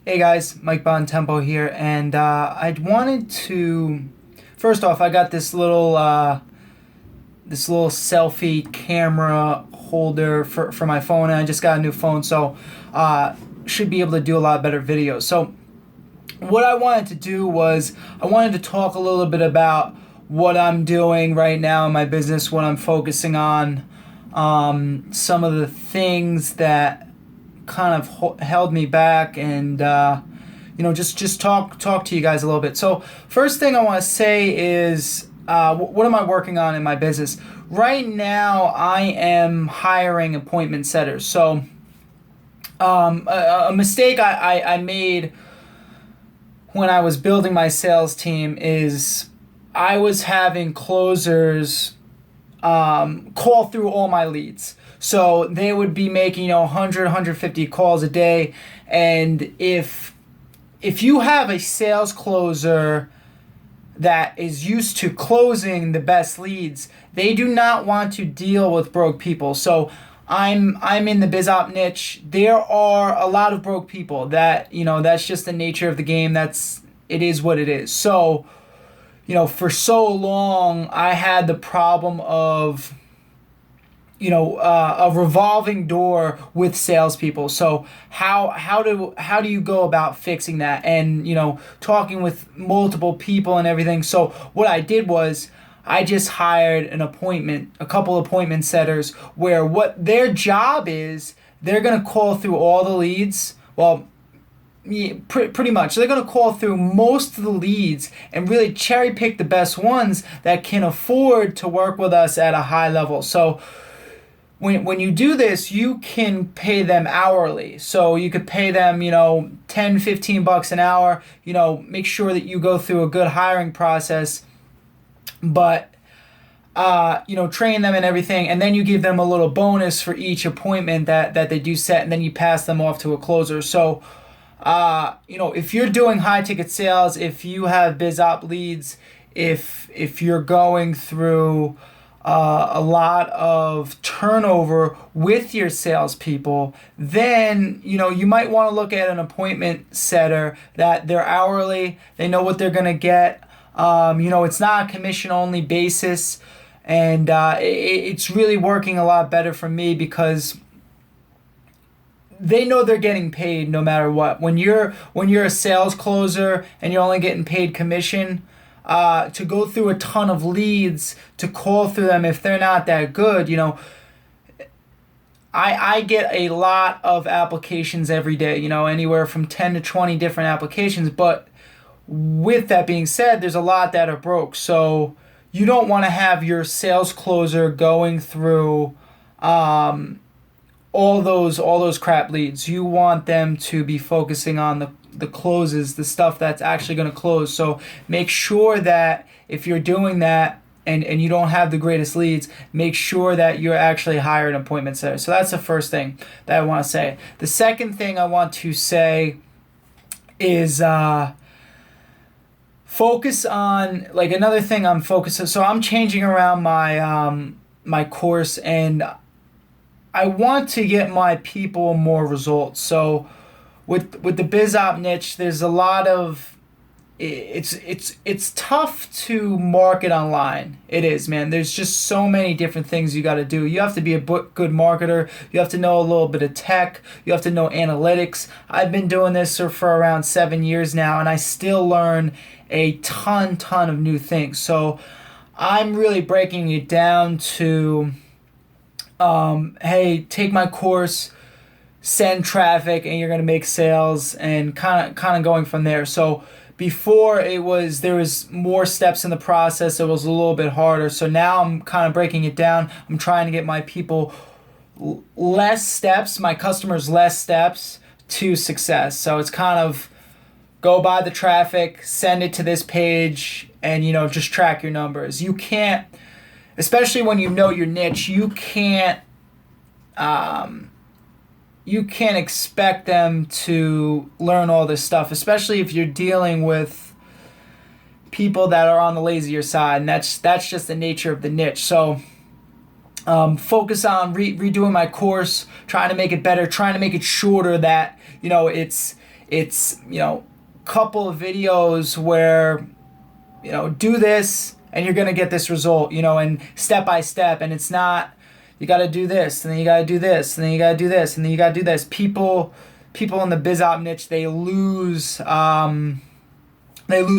Hey guys, Mike Bontempo here, and I wanted to. First off, I got this little selfie camera holder for my phone, and I just got a new phone, so should be able to do a lot better videos. So, what I wanted to do was I wanted to talk a little bit about what I'm doing right now in my business, what I'm focusing on, some of the things that kind of held me back, and just talk to you guys a little bit. So first thing I want to say is what am I working on in my business right now? I am hiring appointment setters. So a mistake I made when I was building my sales team is I was having closers call through all my leads. So they would be making 100, 150 calls a day, and if you have a sales closer that is used to closing the best leads, they do not want to deal with broke people. So I'm in the biz op niche. There are a lot of broke people that that's just the nature of the game. It is what it is. So for so long I had the problem of a revolving door with salespeople. So how do you go about fixing that? And talking with multiple people and everything. So what I did was I just hired a couple appointment setters, where what their job is, they're gonna call through all the leads. Well, yeah, pretty much. They're going to call through most of the leads and really cherry pick the best ones that can afford to work with us at a high level. So when you do this, you can pay them hourly. So you could pay them, 10, 15 bucks an hour, make sure that you go through a good hiring process, but train them and everything, and then you give them a little bonus for each appointment that they do set, and then you pass them off to a closer. So if you're doing high ticket sales, if you have biz op leads, if you're going through a lot of turnover with your salespeople, then you might want to look at an appointment setter that they're hourly. They know what they're gonna get. It's not a commission only basis, and it's really working a lot better for me because they know they're getting paid no matter what. When you're a sales closer and you're only getting paid commission, to go through a ton of leads, to call through them if they're not that good, I get a lot of applications every day, anywhere from 10 to 20 different applications. But with that being said, there's a lot that are broke. So you don't want to have your sales closer going through all those crap leads. You want them to be focusing on the closes, the stuff that's actually going to close. So make sure that if you're doing that and you don't have the greatest leads, make sure that you're actually hiring an appointment setter. So that's the first thing that I want to say. The second thing I want to say is focus on, like, another thing I'm focusing. So I'm changing around my course, and I want to get my people more results. So with the biz op niche, there's a lot of it's tough to market online. It is, man. There's just so many different things you got to do. You have to be a good marketer. You have to know a little bit of tech. You have to know analytics. I've been doing this for around 7 years now, and I still learn a ton of new things. So I'm really breaking it down to hey, take my course, send traffic, and you're gonna make sales, and kind of going from there. So before there was more steps in the process. It was a little bit harder. So now I'm kind of breaking it down. I'm trying to get my people less steps, my customers less steps to success. So it's kind of go buy the traffic, send it to this page, and just track your numbers. You can't, especially when you know your niche, you can't expect them to learn all this stuff, especially if you're dealing with people that are on the lazier side, and that's just the nature of the niche. So focus on redoing my course, trying to make it better, trying to make it shorter, that it's it's, couple of videos where, do this and you're going to get this result, and step by step. And it's not, you got to do this, and then you got to do this, and then you got to do this, and then you got to do this. People in the biz op niche, they lose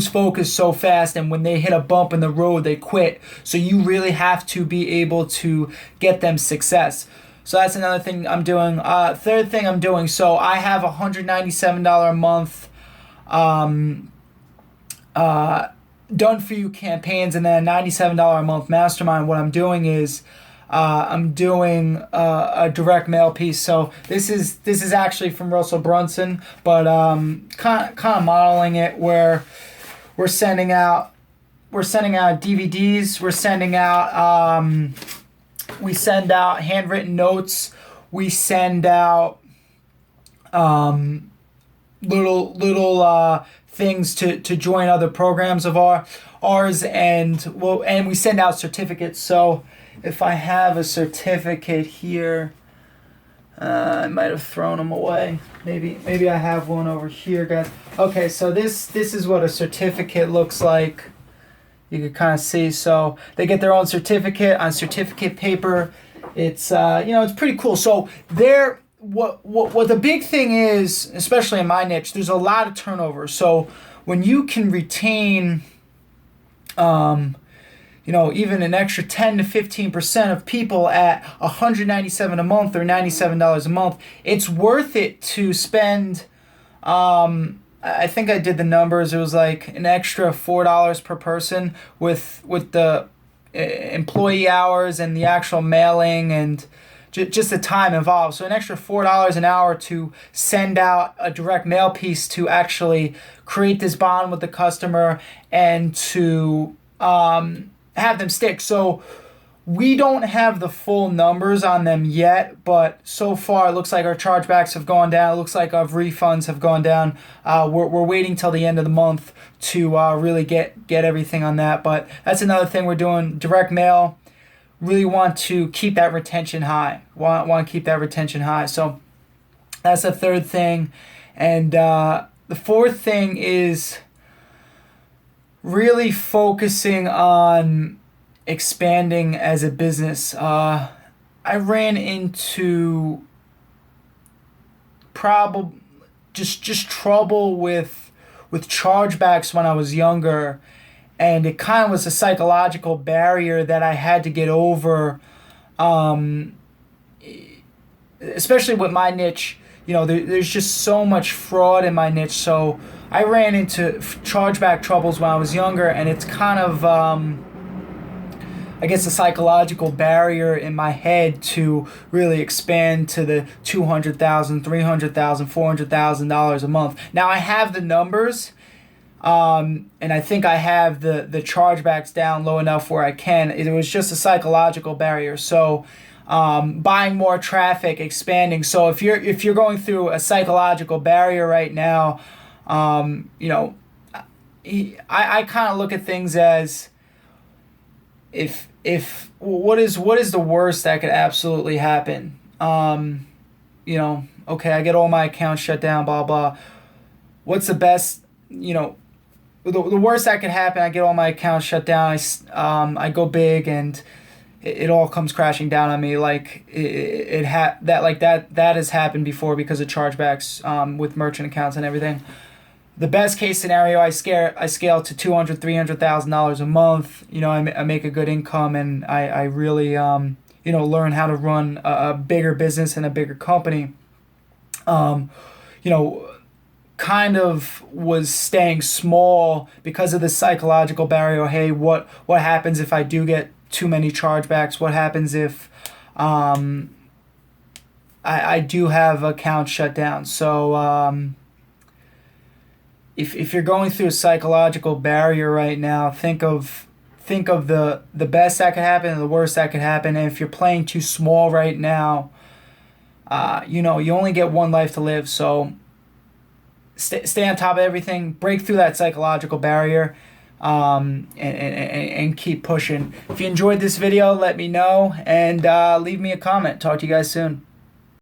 focus so fast, and when they hit a bump in the road, they quit. So you really have to be able to get them success. So that's another thing I'm doing. Third thing I'm doing, so I have $197 a month done for you campaigns, and then a $97 a month mastermind. What I'm doing is I'm doing a direct mail piece. So this is actually from Russell Brunson, but kind of modeling it where we're sending out DVDs, we send out handwritten notes, we send out little things to join other programs of ours, and we send out certificates. So if I have a certificate here, I might have thrown them away. Maybe I have one over here, guys. Okay, so this is what a certificate looks like. You can kind of see. So they get their own certificate on certificate paper. It's it's pretty cool. So what the big thing is, especially in my niche, there's a lot of turnover. So when you can retain even an extra 10 to 15% of people at $197 a month or $97 a month, it's worth it to spend, I think I did the numbers, it was like an extra $4 per person with the employee hours and the actual mailing and just the time involved. So an extra $4 an hour to send out a direct mail piece to actually create this bond with the customer and to have them stick. So we don't have the full numbers on them yet, but so far it looks like our chargebacks have gone down. It looks like our refunds have gone down. We're waiting till the end of the month to really get everything on that. But that's another thing we're doing, direct mail. Really want to keep that retention high. Want to keep that retention high. So that's the third thing. And the fourth thing is really focusing on expanding as a business. I ran into just trouble with chargebacks when I was younger, and it kind of was a psychological barrier that I had to get over, especially with my niche. There's just so much fraud in my niche. So I ran into chargeback troubles when I was younger, and it's kind of, I guess, a psychological barrier in my head to really expand to the $200,000, $300,000, $400,000 a month. Now I have the numbers, and I think I have the chargebacks down low enough where I can. It was just a psychological barrier. So buying more traffic, expanding. So if you're going through a psychological barrier right now, I kind of look at things as if what is the worst that could absolutely happen? Okay, I get all my accounts shut down, blah blah. What's the best? The worst that could happen, I get all my accounts shut down. I go big and it all comes crashing down on me. Like that has happened before because of chargebacks with merchant accounts and everything. The best case scenario, I scale to $200,000, $300,000 a month. I make a good income, and I really learn how to run a bigger business and a bigger company. Kind of was staying small because of the psychological barrier. Hey, what happens if I do get too many chargebacks? What happens if I do have accounts shut down? So if you're going through a psychological barrier right now, think of the best that could happen and the worst that could happen. And if you're playing too small right now, you only get one life to live. So stay on top of everything, break through that psychological barrier, and keep pushing. If you enjoyed this video, let me know, and leave me a comment. Talk to you guys soon.